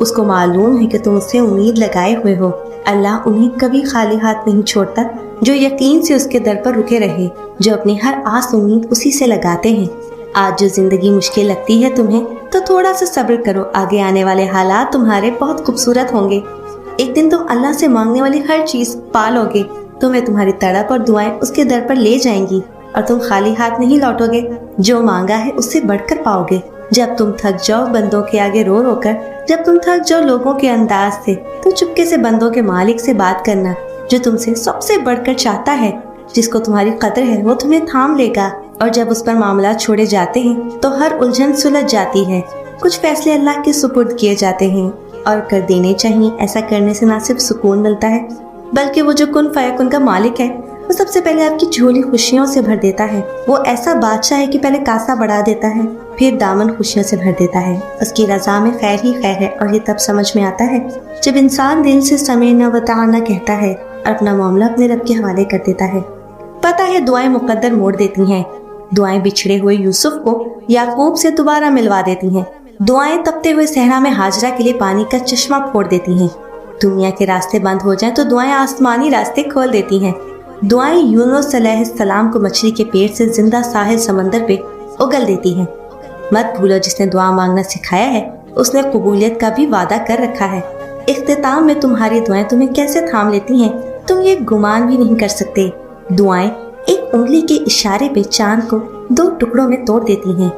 اس کو معلوم ہے کہ تم اس سے امید لگائے ہوئے ہو۔ اللہ انہیں کبھی خالی ہاتھ نہیں چھوڑتا جو یقین سے اس کے در پر رکے رہے، جو اپنی ہر آس امید اسی سے لگاتے ہیں۔ آج جو زندگی مشکل لگتی ہے تمہیں، تو تھوڑا سا صبر کرو، آگے آنے والے حالات تمہارے بہت خوبصورت ہوں گے۔ ایک دن تم اللہ سے مانگنے والی ہر چیز پا لو گے، تمہیں تمہاری تڑپ اور دعائیں اس کے در پر لے جائیں گی، اور تم خالی ہاتھ نہیں لوٹو گے۔ جو مانگا ہے اس سے بڑھ کر پاؤ گے۔ جب تم تھک جاؤ بندوں کے آگے رو رو کر، جب تم تھک جاؤ لوگوں کے انداز سے، تو چپکے سے بندوں کے مالک سے بات کرنا، جو تم سے سب سے بڑھ کر چاہتا ہے، جس کو تمہاری قدر ہے، وہ تمہیں تھام لے گا۔ اور جب اس پر معاملات چھوڑے جاتے ہیں تو ہر الجھن سلجھ جاتی ہے۔ کچھ فیصلے اللہ کے سپرد کیے جاتے ہیں اور کر دینے چاہیے۔ ایسا کرنے سے نہ صرف سکون ملتا ہے، بلکہ وہ جو کن فیکن کا مالک ہے، وہ سب سے پہلے آپ کی جھولی خوشیوں سے بھر دیتا ہے۔ وہ ایسا بادشاہ ہے کہ پہلے کاسا بڑھا دیتا ہے، پھر دامن خوشیوں سے بھر دیتا ہے۔ اس کی رضا میں خیر ہی خیر ہے، اور یہ تب سمجھ میں آتا ہے جب انسان دل سے سمعنا وطعنا کہتا ہے اور اپنا معاملہ اپنے رب کے حوالے کر دیتا ہے۔ پتہ ہے دعائیں مقدر موڑ دیتی ہیں۔ دعائیں بچھڑے ہوئے یوسف کو یعقوب سے دوبارہ ملوا دیتی ہیں۔ دعائیں تپتے ہوئے صحرا میں ہاجرہ کے لیے پانی کا چشمہ پھوڑ دیتی ہیں۔ دنیا کے راستے بند ہو جائیں تو دعائیں آسمانی راستے کھول دیتی ہیں۔ دعائیں یونس علیہ السلام کو مچھلی کے پیٹ سے زندہ ساحل سمندر پہ اگل دیتی ہیں۔ مت بھولو جس نے دعا مانگنا سکھایا ہے، اس نے قبولیت کا بھی وعدہ کر رکھا ہے۔ اختتام میں تمہاری دعائیں تمہیں کیسے تھام لیتی ہیں، تم یہ گمان بھی نہیں کر سکتے۔ دعائیں ایک انگلی کے اشارے پہ چاند کو 2 ٹکڑوں میں توڑ دیتی ہیں۔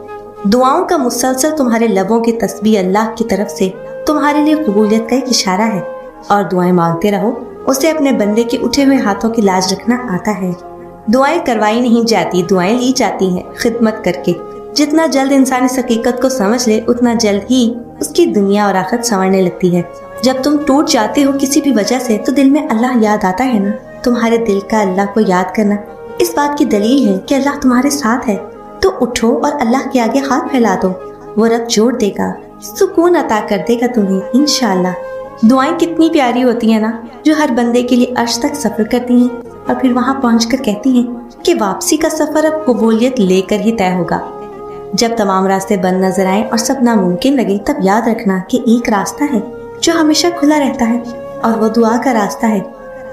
دعاؤں کا مسلسل تمہارے لبوں کی تسبیح اللہ کی طرف سے تمہارے لیے قبولیت کا ایک اشارہ ہے، اور دعائیں مانگتے رہو، اسے اپنے بندے کے اٹھے ہوئے ہاتھوں کی لاج رکھنا آتا ہے۔ دعائیں کروائی نہیں جاتی، دعائیں لی جاتی ہیں خدمت کر کے۔ جتنا جلد انسان اس حقیقت کو سمجھ لے، اتنا جلد ہی اس کی دنیا اور آخرت سنورنے لگتی ہے۔ جب تم ٹوٹ جاتے ہو کسی بھی وجہ سے، تو دل میں اللہ یاد آتا ہے نا۔ تمہارے دل کا اللہ کو یاد کرنا اس بات کی دلیل ہے کہ اللہ تمہارے ساتھ ہے۔ تو اٹھو اور اللہ کے آگے ہاتھ پھیلا دو، وہ رب جوڑ دے گا، سکون عطا کر دے گا تمہیں انشاءاللہ۔ دعائیں کتنی پیاری ہوتی ہیں نا، جو ہر بندے کے لیے عرش تک سفر کرتی ہیں، اور پھر وہاں پہنچ کر کہتی ہیں کہ واپسی کا سفر اب قبولیت لے کر ہی طے ہوگا۔ جب تمام راستے بند نظر آئیں اور سب ناممکن لگے، تب یاد رکھنا کہ ایک راستہ ہے جو ہمیشہ کھلا رہتا ہے، اور وہ دعا کا راستہ ہے۔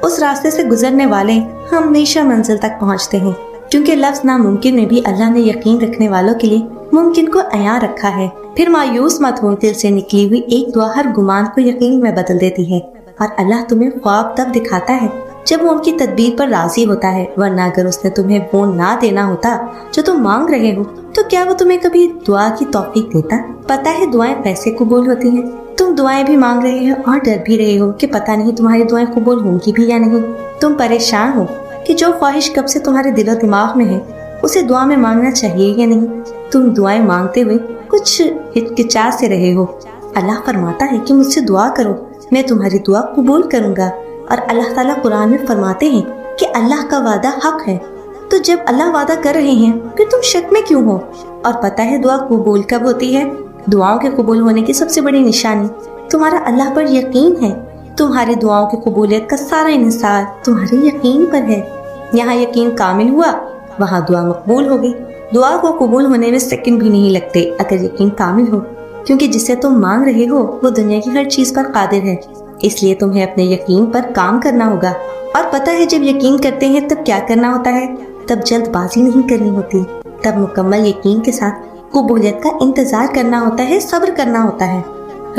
اس راستے سے گزرنے والے ہمیشہ منزل تک پہنچتے ہیں، کیونکہ لفظ ناممکن میں بھی اللہ نے یقین رکھنے والوں کے لیے ممکن کو عیاں رکھا ہے۔ پھر مایوس مت ہو، دل سے نکلی ہوئی ایک دعا ہر گمان کو یقین میں بدل دیتی ہے، اور اللہ تمہیں خواب تب دکھاتا ہے جب وہ ان کی تدبیر پر راضی ہوتا ہے، ورنہ اگر اس نے تمہیں وہ نہ دینا ہوتا جو تم مانگ رہے ہو، تو کیا وہ تمہیں کبھی دعا کی توفیق دیتا؟ پتہ ہے دعائیں کیسے قبول ہوتی ہیں؟ تم دعائیں بھی مانگ رہے ہو اور ڈر بھی رہے ہو کہ پتہ نہیں تمہاری دعائیں قبول ہوں گی بھی یا نہیں۔ تم پریشان ہو کہ جو خواہش کب سے تمہارے دل و دماغ میں ہے، اسے دعا میں مانگنا چاہیے یا نہیں۔ تم دعائیں مانگتے ہوئے کچھ ہچکچا سے رہے ہو۔ اللہ فرماتا ہے کہ مجھ سے دعا کرو، میں تمہاری دعا قبول کروں گا، اور اللہ تعالیٰ قرآن میں فرماتے ہیں کہ اللہ کا وعدہ حق ہے۔ تو جب اللہ وعدہ کر رہے ہیں، پھر تم شک میں کیوں ہو؟ اور پتہ ہے دعا قبول کب ہوتی ہے؟ دعاؤں کے قبول ہونے کی سب سے بڑی نشانی تمہارا اللہ پر یقین ہے۔ تمہاری دعاؤں کی قبولیت کا سارا انحصار تمہارے یقین پر ہے۔ یہاں یقین کامل ہوا، وہاں دعا مقبول ہو گئی۔ دعا کو قبول ہونے میں سیکنڈ بھی نہیں لگتے اگر یقین کامل ہو، کیونکہ جسے تم مانگ رہے ہو وہ دنیا کی ہر چیز پر قادر ہے۔ اس لیے تمہیں اپنے یقین پر کام کرنا ہوگا۔ اور پتہ ہے جب یقین کرتے ہیں تب کیا کرنا ہوتا ہے؟ تب جلد بازی نہیں کرنی ہوتی، تب مکمل یقین کے ساتھ قبولیت کا انتظار کرنا ہوتا ہے، صبر کرنا ہوتا ہے۔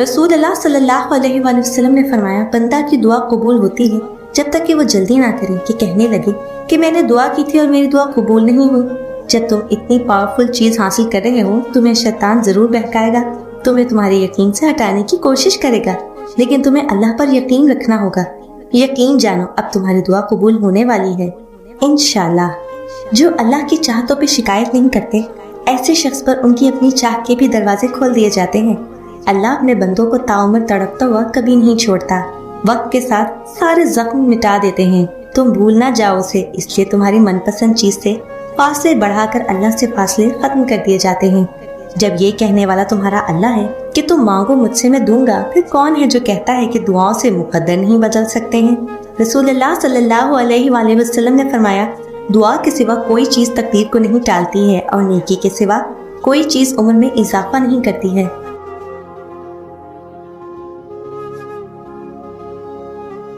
رسول اللہ صلی اللہ علیہ وآلہ وسلم نے فرمایا، بندہ کی دعا قبول ہوتی ہے جب تک کہ وہ جلدی نہ کرے کہ کہنے لگے کہ میں نے دعا کی تھی اور میری دعا قبول نہیں ہوئی۔ جب تم اتنی پاورفل چیز حاصل کر رہے ہو، تمہیں شیطان ضرور بہکائے گا، تمہیں تمہارے یقین سے ہٹانے کی کوشش کرے گا، لیکن تمہیں اللہ پر یقین رکھنا ہوگا۔ یقین جانو اب تمہاری دعا قبول ہونے والی ہے انشاءاللہ۔ جو اللہ کی چاہتوں پہ شکایت نہیں کرتے، ایسے شخص پر ان کی اپنی چاہ کے بھی دروازے کھول دیے جاتے ہیں۔ اللہ اپنے بندوں کو تعمر تڑپتا ہوا کبھی نہیں چھوڑتا، وقت کے ساتھ سارے زخم مٹا دیتے ہیں۔ تم بھول نہ جاؤ اسے، اس لیے تمہاری من پسند چیز سے فاصلے بڑھا کر اللہ سے فاصلے ختم کر دیے جاتے ہیں۔ جب یہ کہنے والا تمہارا اللہ ہے کہ تم مانگو مجھ سے میں دوں گا، پھر کون ہے جو کہتا ہے کہ دعاؤں سے مقدر نہیں بدل سکتے ہیں؟ رسول اللہ صلی اللہ علیہ وآلہ وسلم نے فرمایا، دعا کے سوا کوئی چیز تقدیر کو نہیں ٹالتی ہے، اور نیکی کے سوا کوئی چیز عمر میں اضافہ نہیں کرتی ہے۔